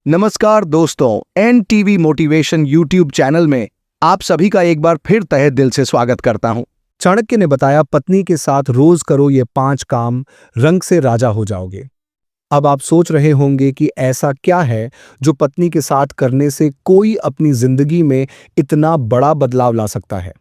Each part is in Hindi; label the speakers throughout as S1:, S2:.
S1: नमस्कार दोस्तों, N TV motivation YouTube channel में आप सभी का एक बार फिर तहे दिल से स्वागत करता हूं।
S2: चाणक्य ने बताया, पत्नी के साथ रोज करो ये 5 काम, रंग से राजा हो जाओगे। अब आप सोच रहे होंगे कि ऐसा क्या है जो पत्नी के साथ करने से कोई अपनी जिंदगी में इतना बड़ा बदलाव ला सकता है।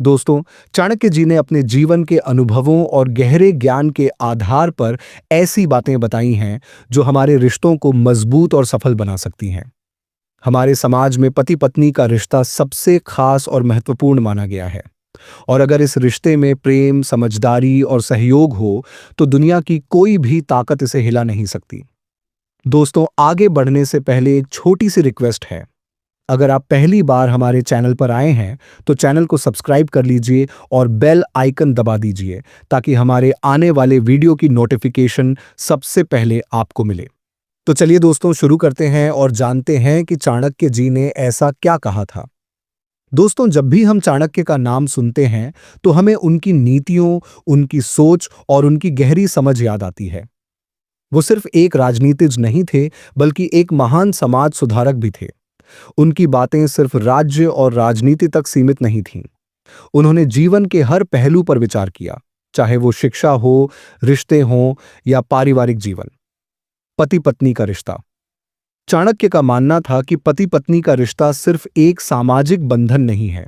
S2: दोस्तों, चाणक्य जी ने अपने जीवन के अनुभवों और गहरे ज्ञान के आधार पर ऐसी बातें बताई हैं जो हमारे रिश्तों को मजबूत और सफल बना सकती हैं। हमारे समाज में पति पत्नी का रिश्ता सबसे खास और महत्वपूर्ण माना गया है, और अगर इस रिश्ते में प्रेम, समझदारी और सहयोग हो तो दुनिया की कोई भी ताकत इसे हिला नहीं सकती। दोस्तों, आगे बढ़ने से पहले एक छोटी सी रिक्वेस्ट है। अगर आप पहली बार हमारे चैनल पर आए हैं तो चैनल को सब्सक्राइब कर लीजिए और बेल आइकन दबा दीजिए ताकि हमारे आने वाले वीडियो की नोटिफिकेशन सबसे पहले आपको मिले। तो चलिए दोस्तों, शुरू करते हैं और जानते हैं कि चाणक्य जी ने ऐसा क्या कहा था। दोस्तों, जब भी हम चाणक्य का नाम सुनते हैं तो हमें उनकी नीतियों, उनकी सोच और उनकी गहरी समझ याद आती है। वो सिर्फ एक राजनीतिज्ञ नहीं थे, बल्कि एक महान समाज सुधारक भी थे। उनकी बातें सिर्फ राज्य और राजनीति तक सीमित नहीं थीं। उन्होंने जीवन के हर पहलू पर विचार किया, चाहे वो शिक्षा हो, रिश्ते हों या पारिवारिक जीवन। पति पत्नी का रिश्ता। चाणक्य का मानना था कि पति पत्नी का रिश्ता सिर्फ एक सामाजिक बंधन नहीं है,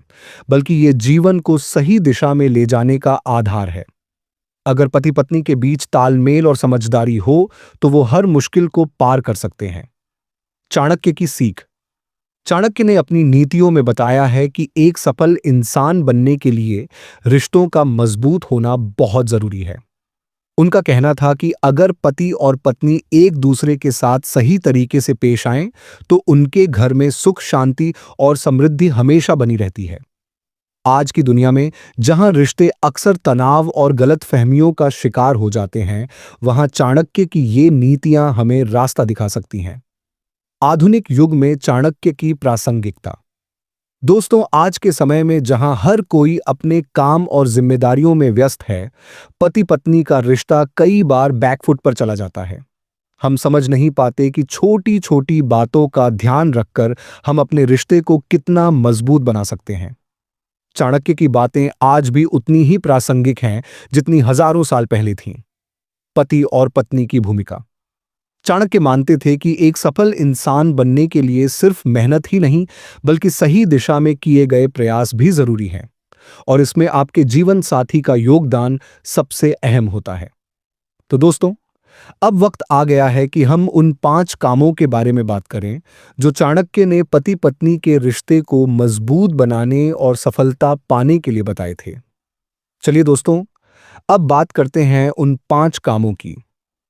S2: बल्कि ये जीवन को सही दिशा में ले जाने का आधार है। अगर पति पत्नी के बीच तालमेल और समझदारी हो तो वो हर मुश्किल को पार कर सकते हैं। चाणक्य की सीख। चाणक्य ने अपनी नीतियों में बताया है कि एक सफल इंसान बनने के लिए रिश्तों का मजबूत होना बहुत जरूरी है। उनका कहना था कि अगर पति और पत्नी एक दूसरे के साथ सही तरीके से पेश आएं तो उनके घर में सुख, शांति और समृद्धि हमेशा बनी रहती है। आज की दुनिया में जहां रिश्ते अक्सर तनाव और गलतफहमियों का शिकार हो जाते हैं, वहां चाणक्य की ये नीतियां हमें रास्ता दिखा सकती हैं। आधुनिक युग में चाणक्य की प्रासंगिकता। दोस्तों, आज के समय में जहां हर कोई अपने काम और जिम्मेदारियों में व्यस्त है, पति पत्नी का रिश्ता कई बार बैकफुट पर चला जाता है। हम समझ नहीं पाते कि छोटी छोटी बातों का ध्यान रखकर हम अपने रिश्ते को कितना मजबूत बना सकते हैं। चाणक्य की बातें आज भी उतनी ही प्रासंगिक हैं जितनी हजारों साल पहले थीं। पति और पत्नी की भूमिका। चाणक्य मानते थे कि एक सफल इंसान बनने के लिए सिर्फ मेहनत ही नहीं, बल्कि सही दिशा में किए गए प्रयास भी जरूरी हैं, और इसमें आपके जीवन साथी का योगदान सबसे अहम होता है। तो दोस्तों, अब वक्त आ गया है कि हम उन 5 कामों के बारे में बात करें जो चाणक्य ने पति पत्नी के रिश्ते को मजबूत बनाने और सफलता पाने के लिए बताए थे। चलिए दोस्तों, अब बात करते हैं उन 5 कामों की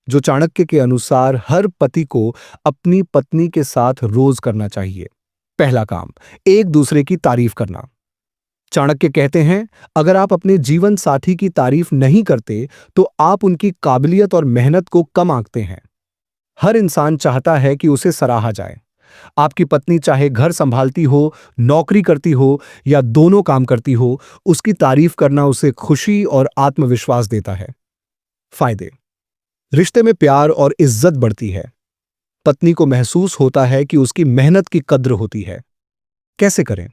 S2: जो चाणक्य के अनुसार हर पति को अपनी पत्नी के साथ रोज करना चाहिए। पहला काम, एक दूसरे की तारीफ करना। चाणक्य कहते हैं, अगर आप अपने जीवन साथी की तारीफ नहीं करते तो आप उनकी काबिलियत और मेहनत को कम आंकते हैं। हर इंसान चाहता है कि उसे सराहा जाए। आपकी पत्नी चाहे घर संभालती हो, नौकरी करती हो या दोनों काम करती हो, उसकी तारीफ करना उसे खुशी और आत्मविश्वास देता है। फायदे। रिश्ते में प्यार और इज्जत बढ़ती है। पत्नी को महसूस होता है कि उसकी मेहनत की कद्र होती है। कैसे करें?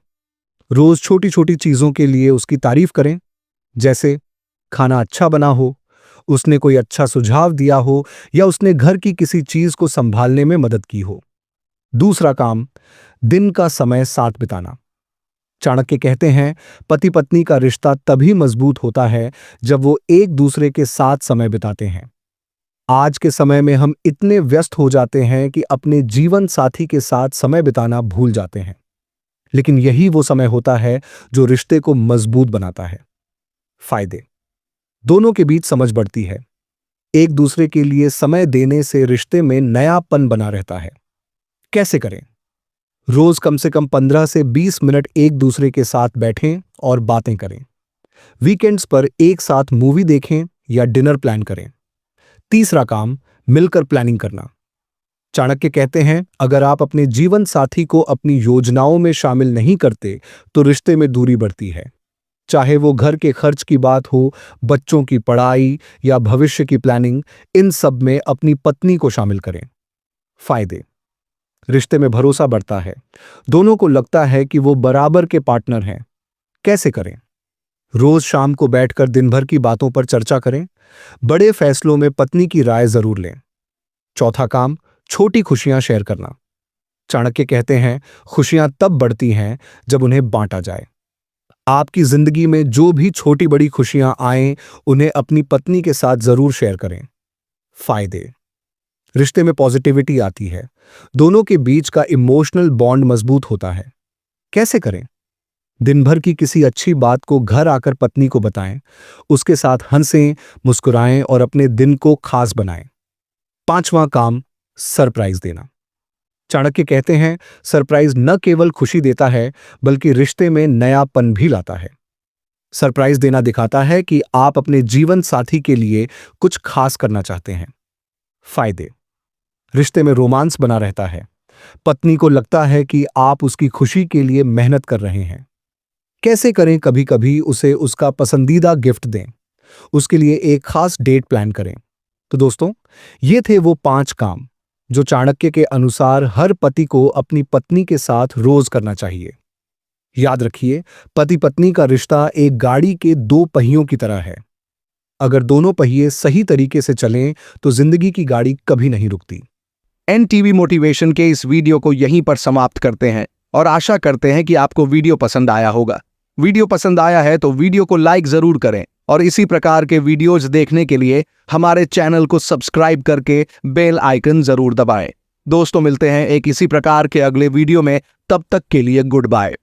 S2: रोज छोटी छोटी चीजों के लिए उसकी तारीफ करें, जैसे खाना अच्छा बना हो, उसने कोई अच्छा सुझाव दिया हो या उसने घर की किसी चीज को संभालने में मदद की हो। दूसरा काम, दिन का समय साथ बिताना। चाणक्य कहते हैं, पति पत्नी का रिश्ता तभी मजबूत होता है जब वो एक दूसरे के साथ समय बिताते हैं। आज के समय में हम इतने व्यस्त हो जाते हैं कि अपने जीवन साथी के साथ समय बिताना भूल जाते हैं, लेकिन यही वो समय होता है जो रिश्ते को मजबूत बनाता है। फायदे। दोनों के बीच समझ बढ़ती है। एक दूसरे के लिए समय देने से रिश्ते में नयापन बना रहता है। कैसे करें? रोज कम से कम 15 से 20 मिनट एक दूसरे के साथ बैठें और बातें करें। वीकेंड्स पर एक साथ मूवी देखें या डिनर प्लान करें। तीसरा काम, मिलकर प्लानिंग करना। चाणक्य कहते हैं, अगर आप अपने जीवन साथी को अपनी योजनाओं में शामिल नहीं करते तो रिश्ते में दूरी बढ़ती है। चाहे वो घर के खर्च की बात हो, बच्चों की पढ़ाई या भविष्य की प्लानिंग, इन सब में अपनी पत्नी को शामिल करें। फायदे। रिश्ते में भरोसा बढ़ता है। दोनों को लगता है कि वो बराबर के पार्टनर हैं। कैसे करें? रोज शाम को बैठकर दिन भर की बातों पर चर्चा करें। बड़े फैसलों में पत्नी की राय जरूर लें। चौथा काम, छोटी खुशियां शेयर करना। चाणक्य कहते हैं, खुशियां तब बढ़ती हैं जब उन्हें बांटा जाए। आपकी जिंदगी में जो भी छोटी बड़ी खुशियां आएं, उन्हें अपनी पत्नी के साथ जरूर शेयर करें। फायदे: रिश्ते में पॉजिटिविटी आती है। दोनों के बीच का इमोशनल बॉन्ड मजबूत होता है। कैसे करें? दिन भर की किसी अच्छी बात को घर आकर पत्नी को बताएं। उसके साथ हंसें, मुस्कुराएं और अपने दिन को खास बनाएं। पांचवां काम, सरप्राइज देना। चाणक्य कहते हैं, सरप्राइज न केवल खुशी देता है बल्कि रिश्ते में नयापन भी लाता है। सरप्राइज देना दिखाता है कि आप अपने जीवन साथी के लिए कुछ खास करना चाहते हैं। फायदे: रिश्ते में रोमांस बना रहता है। पत्नी को लगता है कि आप उसकी खुशी के लिए मेहनत कर रहे हैं। कैसे करें? कभी कभी उसे उसका पसंदीदा गिफ्ट दें। उसके लिए एक खास डेट प्लान करें। तो दोस्तों, ये थे वो 5 काम जो चाणक्य के अनुसार हर पति को अपनी पत्नी के साथ रोज करना चाहिए। याद रखिए, पति पत्नी का रिश्ता एक गाड़ी के 2 पहियों की तरह है। अगर दोनों पहिए सही तरीके से चलें तो जिंदगी की गाड़ी कभी नहीं रुकती।
S1: NTV मोटिवेशन के इस वीडियो को यहीं पर समाप्त करते हैं और आशा करते हैं कि आपको वीडियो पसंद आया होगा। वीडियो पसंद आया है तो वीडियो को लाइक जरूर करें और इसी प्रकार के वीडियोज देखने के लिए हमारे चैनल को सब्सक्राइब करके बेल आइकन जरूर दबाएं। दोस्तों, मिलते हैं एक इसी प्रकार के अगले वीडियो में। तब तक के लिए गुड बाय।